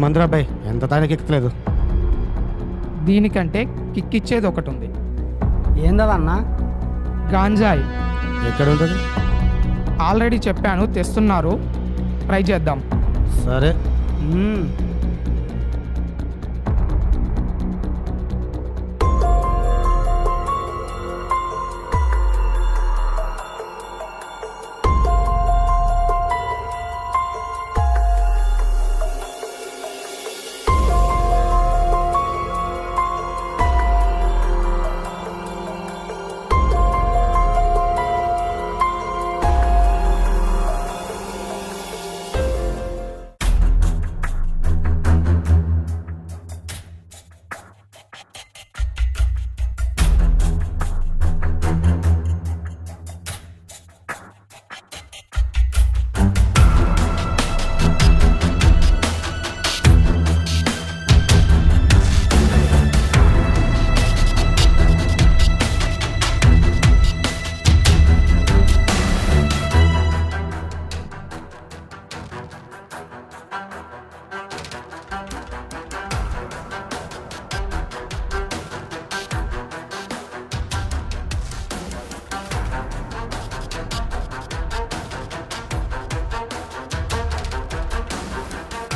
మందిరా అబ్బాయి ఎంత తానికి ఎక్కలేదు. దీనికంటే కిక్కిచ్చేది ఒకటి ఉంది, ఏందన్నా? గాంజాయి. ఎక్కడ ఉంటుంది? ఆల్రెడీ చెప్పాను, తెస్తున్నారు, ట్రై చేద్దాం. సరే.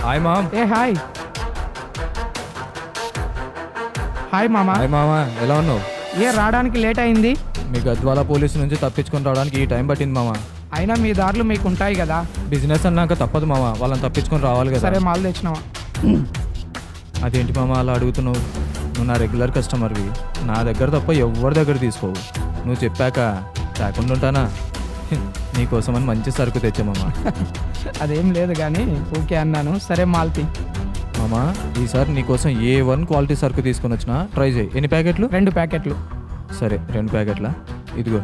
Hi mom. ఏ హాయ్. హాయ్ మామా. హాయ్ మామా, ఎలా ఉన్నావు? ఏ రావడానికి లేట్ అయింది? మీ గద్వాల పోలీసు నుంచి తప్పించుకొని రావడానికి ఈ టైం పట్టింది మామా. అయినా మీ దారులు మీకు ఉంటాయి కదా. బిజినెస్ అన్నాక తప్పదు మామా, వాళ్ళని తప్పించుకొని రావాలి కదా. సరే మాల్ తెచ్చినావా? అదేంటి మామా అలా అడుగుతున్నావు? నువ్వు నా రెగ్యులర్ కస్టమర్వి, నా దగ్గర తప్ప ఎవరి దగ్గర తీసుకోవు. నువ్వు చెప్పాక లేకుండా ఉంటానా? నీకోసమని మంచి సరుకు తెచ్చా మామా. అదేం లేదు కానీ ఓకే అన్నాను. సరే మాల్తి. మామా ఈసారి నీకోసం A1 క్వాలిటీ సరుకు తీసుకొని వచ్చినా, ట్రై చేయి. ఎన్ని ప్యాకెట్లు? 2 ప్యాకెట్లు. సరే 2 ప్యాకెట్లా? ఇదిగో.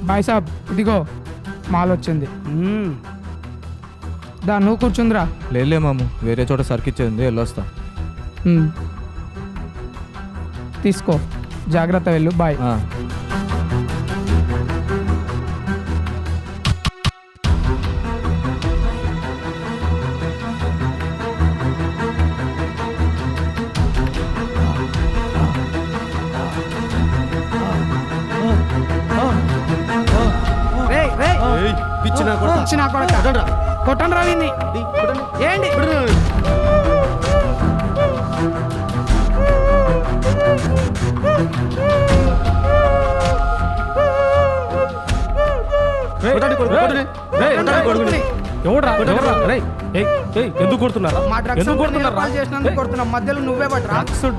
బాయ్ సాబ్, ఇదిగో మాల్ వచ్చింది. దా నువ్వు కూర్చుందిరా. లేలే మాము, వేరే చోట సరుకు ఇచ్చేది ఉంది, వెళ్ళొస్తా. తీసుకో, జాగ్రత్త వెళ్ళు. బాయ్. కొట్టండి రా వీన్ని. ఏంటి? ఎందుకు కొడుతున్నారు? మధ్యలో నువ్వే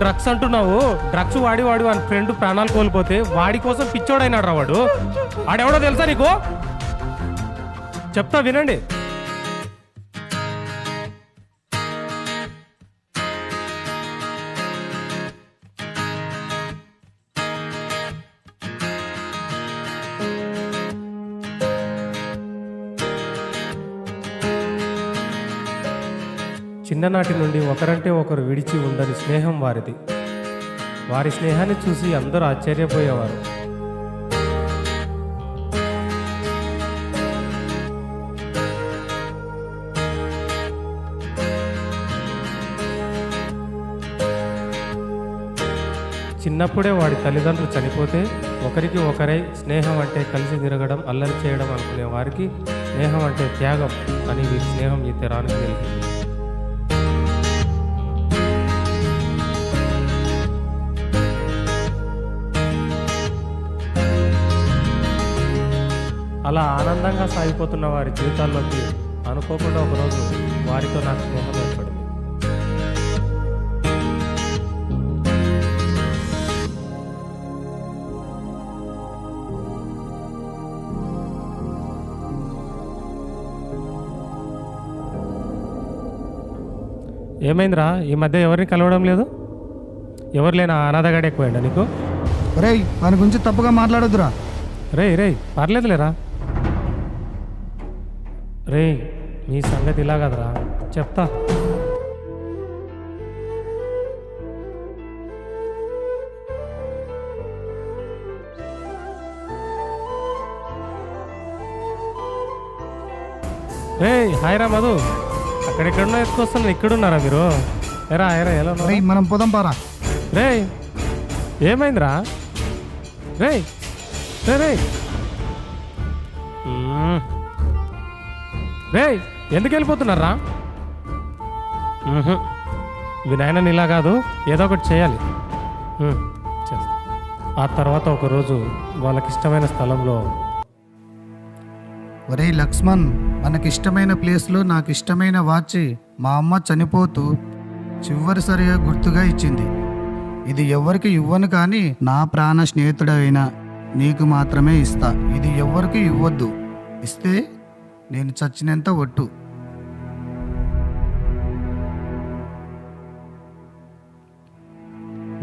డ్రగ్స్ అంటున్నావు. డ్రగ్స్ వాడి వాడి వాడి ఫ్రెండ్ ప్రాణాలు కోల్పోతే వాడి కోసం పిచ్చోడైనాడు రా వాడు. ఆడెవడో తెలుసా నీకు? చెప్తా వినండి. చిన్ననాటి నుండి ఒకరంటే ఒకరు విడిచి ఉండని స్నేహం వారిది. వారి స్నేహాన్ని చూసి అందరూ ఆశ్చర్యపోయేవారు. చిన్నప్పుడే వాడి తల్లిదండ్రులు చనిపోతే ఒకరికి ఒకరై స్నేహం అంటే కలిసి తిరగడం, అల్లరి చేయడం అనుకునే వారికి స్నేహం అంటే త్యాగం అని వీరి స్నేహం ఈ తరానికి తెలిపింది. అలా ఆనందంగా సాగిపోతున్న వారి జీవితాల్లోకి అనుకోకుండా ఒకరోజు వారితో నాకు స్నేహం ఏర్పడింది. ఏమైందిరా, ఈ మధ్య ఎవరిని కలవడం లేదు? ఎవరు లేనా అనాథగాడు ఎక్కువైందా నీకు? రే మన గురించి తప్పుగా మాట్లాడొద్దురా. రే పర్లేదులేరా. రే నీ సంగతి ఇలా కదరా, చెప్తా. రే హాయ్ రా మధు. అక్కడెక్కడున్నా ఎత్తుకొస్తున్నా ఇక్కడున్నారా మీరు? ఎరా ఎరా ఎలా రే మనం పోదాం పారా. రే ఏమైందిరా? రే రే రే రే ఎందుకు వెళ్ళిపోతున్నారా? వినాయనని ఇలా కాదు, ఏదో ఒకటి చేయాలి. చేస్తా. ఆ తర్వాత ఒకరోజు వాళ్ళకిష్టమైన స్థలంలో. ఒరే లక్ష్మణ్, మనకిష్టమైన ప్లేస్లో నాకు ఇష్టమైన వాచ్ మా అమ్మ చనిపోతూ చివరిసరిగా గుర్తుగా ఇచ్చింది. ఇది ఎవరికి ఇవ్వను కానీ నా ప్రాణ స్నేహితుడైనా నీకు మాత్రమే ఇస్తా. ఇది ఎవరికి ఇవ్వద్దు. ఇస్తే నేను చచ్చినంత ఒట్టు.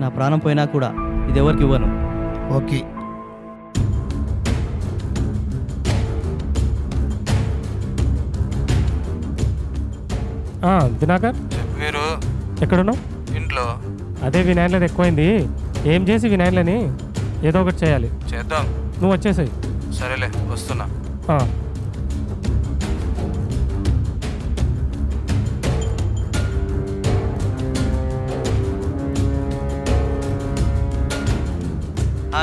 నా ప్రాణం పోయినా కూడా ఇది ఎవరికి ఇవ్వను. ఓకే. దినాకర్ మీరు ఎక్కడున్నావు? ఇంట్లో అదే వినాయకులది ఎక్కువైంది. ఏం చేసి వినాయకులని ఏదో ఒకటి చేయాలి. చేద్దాం. నువ్వు వచ్చేసాయి. సరేలే వస్తున్నా.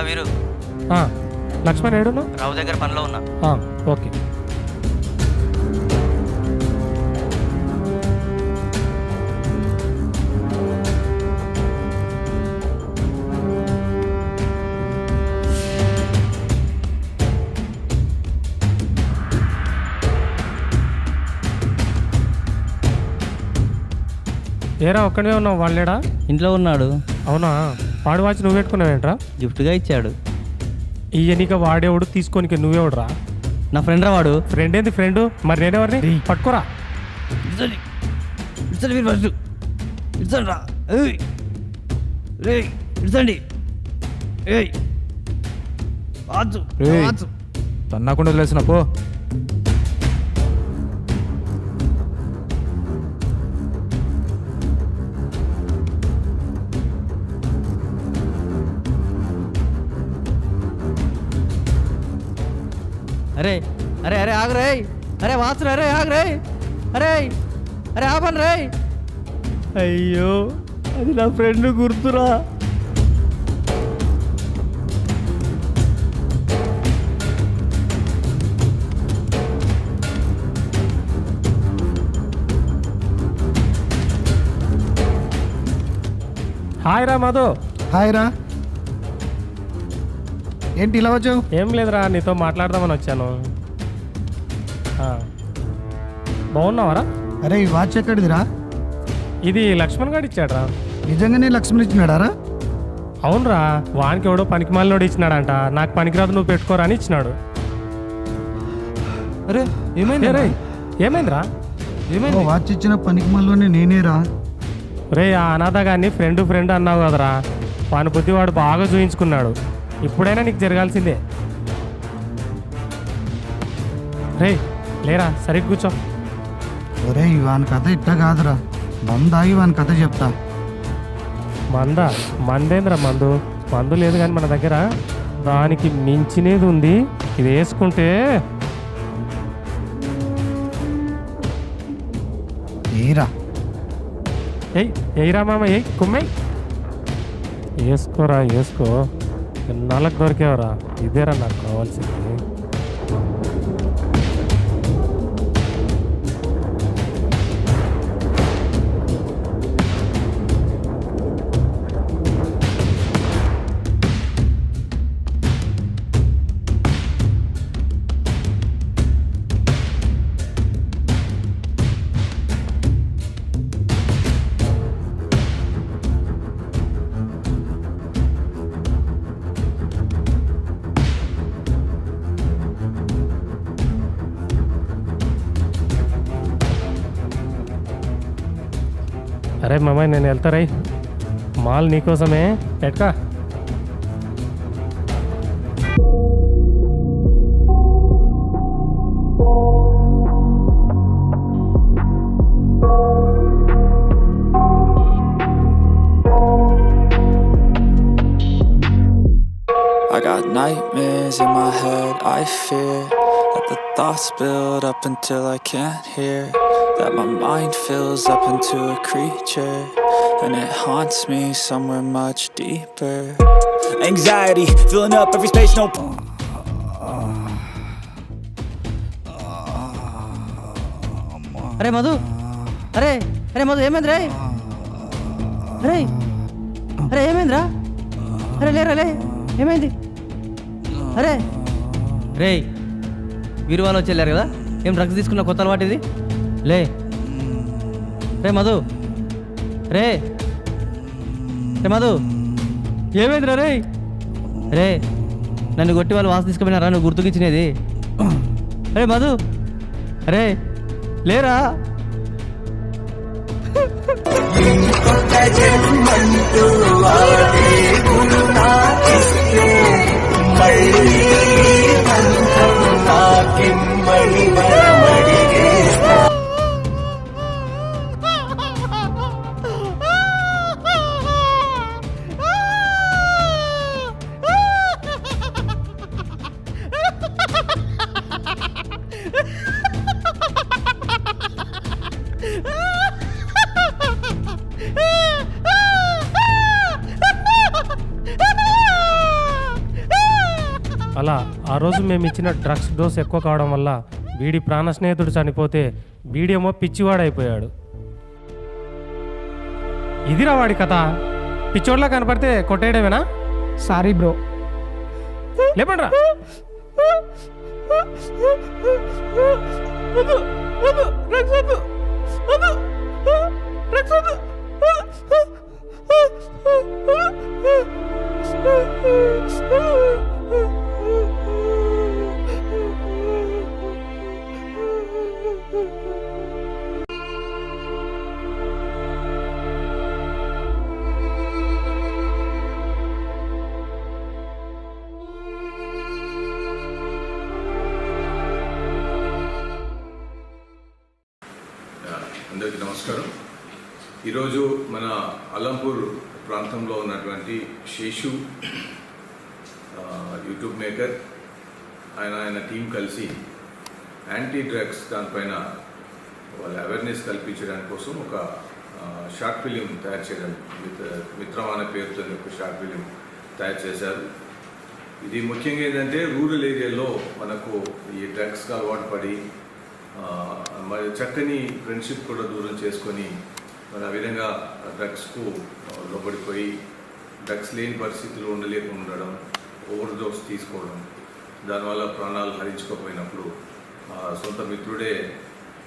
వీరు లక్ష్మణ్ ఏడున్నావు? రావు దగ్గర పనిలో ఉన్నా. ఓకే. ఏరా ఒక్కడే ఉన్నావు? వాళ్ళేడా? ఇంట్లో ఉన్నాడు. అవునా? వాడు వాచి నువ్వు పెట్టుకున్నావేంట్రా? గిఫ్ట్గా ఇచ్చాడు. ఇయ్యనిక వాడేవాడు తీసుకోనికి నువ్వేవాడురా? నా ఫ్రెండ్ రా వాడు. ఫ్రెండ్ ఏంది ఫ్రెండ్? మరి నేనెవరిని? పట్టుకోరా. తన్నాకుండా వదిలేసిన పో. అరే అరే అరే ఆగు రే. అరే వాసు అరే ఆగు రే. అరే అరే ఆపండి రే. అయ్యో అది నా ఫ్రెండ్ గుర్తురా. హాయ్ రా మధు. హాయ్ రా. ఏంటి ఇలా వచ్చావు? ఏం లేదురా, నీతో మాట్లాడదామని వచ్చాను. బాగున్నావారా? అరే ఈ వాచ్ ఎక్కడిదిరా? ఇది లక్ష్మణ్ గారు ఇచ్చాడరా. నిజంగానే లక్ష్మణ్ ఇచ్చినాడారా? అవునరా, వానికి ఎవడో పనికి మాలినోడు ఇచ్చినాడంట. నాకు పనికిరాదు నువ్వు పెట్టుకోరా అని ఇచ్చినాడు. అరే ఏమైంది? రే ఏమైందిరా? ఏమైంది? వాచ్ ఇచ్చిన పనికి మళ్ళీ నేనేరా. రే ఆ అనాథగాన్ని ఫ్రెండ్ అన్నావు కదరా, వాని బుద్ధి వాడు బాగా చూయించుకున్నాడు. ఇప్పుడైనా నీకు జరగాల్సిందే. రే లేరా, సరిగ్గా కూర్చో. ఒరే వాని కథ ఇట్ట కాదురా. మందాగి వాని కథ చెప్తా. మందేంద్రా మందు లేదు కానీ మన దగ్గర దానికి మించినేది ఉంది. ఇది వేసుకుంటే ఏరా ఎయిరా మామ, కుమ్మై వేసుకోరా, వేసుకో. నాలుగు దొరికేవరా, ఇదేరా నాకు కావాల్సింది. అరే మామయ్య నేను వెళ్తారై, మాల్ నీకోసమే పెట్టుకా. I got nightmares in my head, I fear that the thoughts build up until I can't hear. that my mind fills up into a creature, and it haunts me somewhere much deeper. Anxiety filling up every space, no. అరే మధు, అరే అరే మధు, ఏమైంది రే? అరే అరే ఏమైందిరా? అరే లేరా, లే, ఏమైంది? అరే రే, వీరు వాళ్ళు వచ్చి వెళ్ళారు కదా, ఏం డ్రగ్స్ తీసుకున్న కొత్త అలవాటు ఇది? లే రే మధు, రే రే మధు, ఏమైందిరా రే? రే నన్ను కొట్టి వాళ్ళు వాసన తీసుకుపోయినారా నువ్వు గుర్తుకిచ్చినది? అరే మధు, అరే లేరా? అలా ఆ రోజు మేము ఇచ్చిన డ్రగ్స్ డోస్ ఎక్కువ కావడం వల్ల వీడి ప్రాణ స్నేహితుడు చనిపోతే వీడేమో పిచ్చివాడైపోయాడు. ఇదిరా వాడి కథ. పిచ్చోడ్లా కనపడితే కొట్టేయడమేనా? Sorry bro. లేపండ్రా. అందరికీ నమస్కారం. ఈరోజు మన అలంపూర్ ప్రాంతంలో ఉన్నటువంటి శేషు యూట్యూబ్ మేకర్ ఆయన టీం కలిసి యాంటీ డ్రగ్స్ దానిపైన వాళ్ళ అవేర్నెస్ కల్పించడానికి కోసం ఒక షార్ట్ ఫిలిం తయారు చేయడం, మిత్రం అనే పేరుతో ఒక షార్ట్ ఫిలిం తయారు చేశారు. ఇది ముఖ్యంగా ఏంటంటే రూరల్ ఏరియాలో మనకు ఈ డ్రగ్స్కి అలవాటు పడి మరి చక్కని ఫ్రెండ్షిప్ కూడా దూరం చేసుకొని మరి ఆ విధంగా డ్రగ్స్కు లోబడిపోయి డ్రగ్స్ లేని పరిస్థితులు ఉండలేకుండా ఉండడం, ఓవర్ డోస్ తీసుకోవడం, దానివల్ల ప్రాణాలు హరించుకోపోయినప్పుడు సొంత మిత్రుడే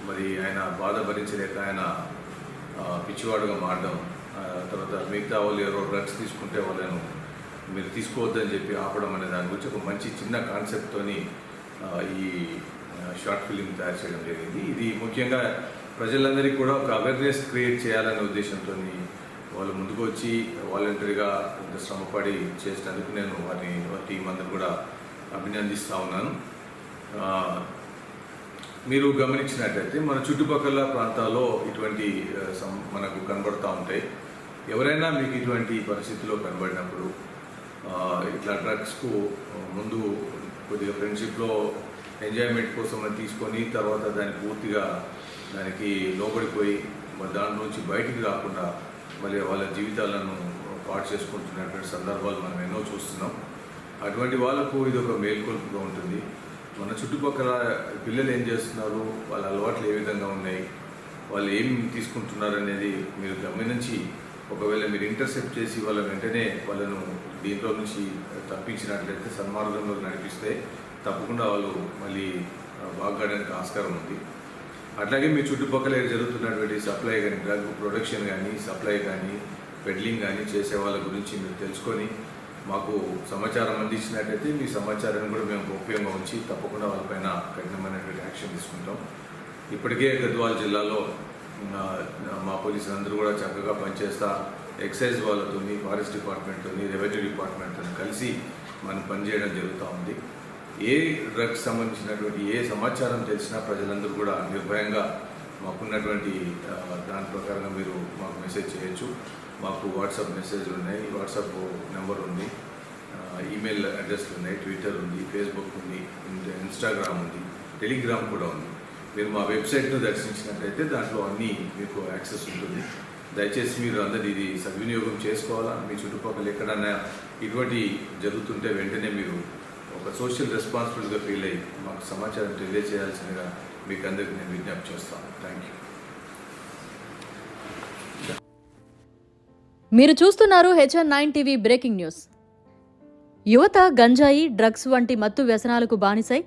మరి ఆయన బాధ భరించలేక ఆయన పిచ్చివాడుగా మారడం, తర్వాత మిగతా వాళ్ళు ఎవరో డ్రగ్స్ తీసుకుంటే వాళ్ళను మీరు తీసుకోవద్దని చెప్పి ఆపడం అనే దాని గురించి ఒక మంచి చిన్న కాన్సెప్ట్తోని ఈ షార్ట్ ఫిలిం తయారు చేయడం జరిగింది. ఇది ముఖ్యంగా ప్రజలందరికీ కూడా ఒక అవేర్నెస్ క్రియేట్ చేయాలనే ఉద్దేశంతో వాళ్ళు ముందుకు వచ్చి వాలంటరీగా ఇంత శ్రమపడి చేసినందుకు నేను వారి టీం అందరూ కూడా అభినందిస్తూ ఉన్నాను. మీరు గమనించినట్లయితే మన చుట్టుపక్కల ప్రాంతాల్లో ఇటువంటి మనకు కనబడుతూ ఉంటాయి. ఎవరైనా మీకు ఇటువంటి పరిస్థితుల్లో కనబడినప్పుడు ఇట్లా డ్రగ్స్కు ముందు కొద్దిగా ఫ్రెండ్షిప్లో ఎంజాయ్మెంట్ కోసం తీసుకొని తర్వాత దాన్ని పూర్తిగా దానికి లోబడిపోయి దాని నుంచి బయటికి రాకుండా మళ్ళీ వాళ్ళ జీవితాలను పాడు చేసుకుంటున్నటువంటి సందర్భాలు మనం ఎన్నో చూస్తున్నాం. అటువంటి వాళ్ళకు ఇది ఒక మేల్కొల్పుగా ఉంటుంది. మన చుట్టుపక్కల పిల్లలు ఏం చేస్తున్నారు, వాళ్ళ అలవాట్లు ఏ విధంగా ఉన్నాయి, వాళ్ళు ఏం తీసుకుంటున్నారు అనేది మీరు గమనించి ఒకవేళ మీరు ఇంటర్సెప్ట్ చేసి వాళ్ళ వెంటనే వాళ్ళను దీంట్లో నుంచి తప్పించినట్లయితే సన్మార్గంలో నడిపిస్తే తప్పకుండా వాళ్ళు మళ్ళీ బాగుపడడానికి ఆస్కారం ఉంది. అట్లాగే మీ చుట్టుపక్కల జరుగుతున్నటువంటి సప్లై కానీ, డ్రగ్ ప్రొడక్షన్ కానీ, సప్లై కానీ, పెడ్లింగ్ కానీ చేసే వాళ్ళ గురించి మీరు తెలుసుకొని మాకు సమాచారం అందించినట్టయితే మీ సమాచారాన్ని కూడా మేము గోప్యంగా ఉంచి తప్పకుండా వాళ్ళపైన కఠినమైనటువంటి యాక్షన్ తీసుకుంటాం. ఇప్పటికే గద్వాల్ జిల్లాలో మా పోలీసులు అందరూ కూడా చక్కగా పనిచేస్తా ఎక్సైజ్ వాళ్ళతో, ఫారెస్ట్ డిపార్ట్మెంట్తో, రెవెన్యూ డిపార్ట్మెంట్తో కలిసి మనం పనిచేయడం జరుగుతూ ఉంది. ఏ డ్రగ్స్ సంబంధించినటువంటి ఏ సమాచారం తెలిసినా ప్రజలందరూ కూడా నిర్భయంగా మాకున్నటువంటి దాని ప్రకారంగా మీరు మాకు మెసేజ్ చేయొచ్చు. మాకు వాట్సాప్ మెసేజ్లు ఉన్నాయి, వాట్సాప్ నెంబర్ ఉంది, ఈమెయిల్ అడ్రస్లు ఉన్నాయి, ట్విట్టర్ ఉంది, ఫేస్బుక్ ఉంది, ఇన్స్టాగ్రామ్ ఉంది, టెలిగ్రామ్ కూడా ఉంది. మీరు మా వెబ్సైట్ను దర్శించినట్లయితే దాంట్లో అన్నీ మీకు యాక్సెస్ ఉంటుంది. దయచేసి మీరు అందరు ఇది సద్వినియోగం చేసుకోవాలా. మీ చుట్టుపక్కల ఎక్కడైనా ఇటువంటి జరుగుతుంటే వెంటనే మీరు ఒక సోషల్ రెస్పాన్సిబిలిటీగా ఫీల్ అయ్యి మాకు సమాచారం తెలియజేయాల్సిందిగా మీకు అందరికీ నేను విజ్ఞప్తి చేస్తాను. Thank you. మీరు చూస్తున్నారు HN9 టీవీ బ్రేకింగ్ న్యూస్. యువత గంజాయి, డ్రగ్స్ వంటి మత్తు వ్యసనాలకు బానిసై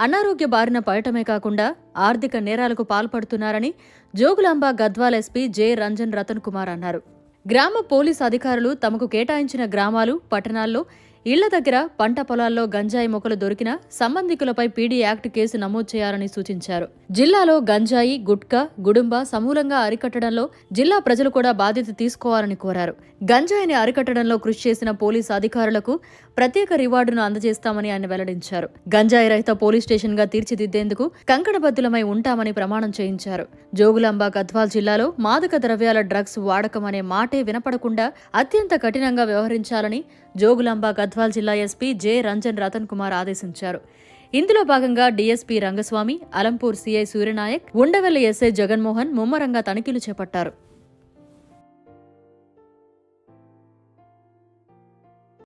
అనారోగ్య బారిన పడటమే కాకుండా ఆర్థిక నేరాలకు పాల్పడుతున్నారని జోగులాంబ గద్వాల్ ఎస్పీ జె రంజన్ రతన్ కుమార్ అన్నారు. గ్రామ పోలీస్ అధికారులు తమకు కేటాయించిన గ్రామాలు, పట్టణాల్లో ఇళ్ల దగ్గర, పంట పొలాల్లో గంజాయి మొక్కలు దొరికిన సంబంధికులపై పీడీ యాక్ట్ కేసు నమోదు చేయాలని సూచించారు. జిల్లాలో గంజాయి, గుట్కా, గుడుంబ సమూలంగా అరికట్టడంలో జిల్లా ప్రజలు కూడా బాధ్యత తీసుకోవాలని కోరారు. గంజాయిని అరికట్టడంలో కృషి చేసిన పోలీసు అధికారులకు ప్రత్యేక రివార్డును అందజేస్తామని ఆయన వెల్లడించారు. గంజాయి రహిత పోలీస్ స్టేషన్ గా తీర్చిదిద్దేందుకు కంకణబద్దులమై ఉంటామని ప్రమాణం చేయించారు. జోగులాంబ గద్వాల్ జిల్లాలో మాదక ద్రవ్యాల డ్రగ్స్ వాడకం అనే మాటే వినపడకుండా అత్యంత కఠినంగా వ్యవహరించాలని జోగులాంబ గద్వాల్ జిల్లా ఎస్పీ జె రంజన్ రతన్ కుమార్ ఆదేశించారు. ఇందులో భాగంగా DSP Rangaswamy, Alampur CI Surya Nayak, Undavalli SI Jaganmohan ముమ్మరంగా తనిఖీలు చేపట్టారు.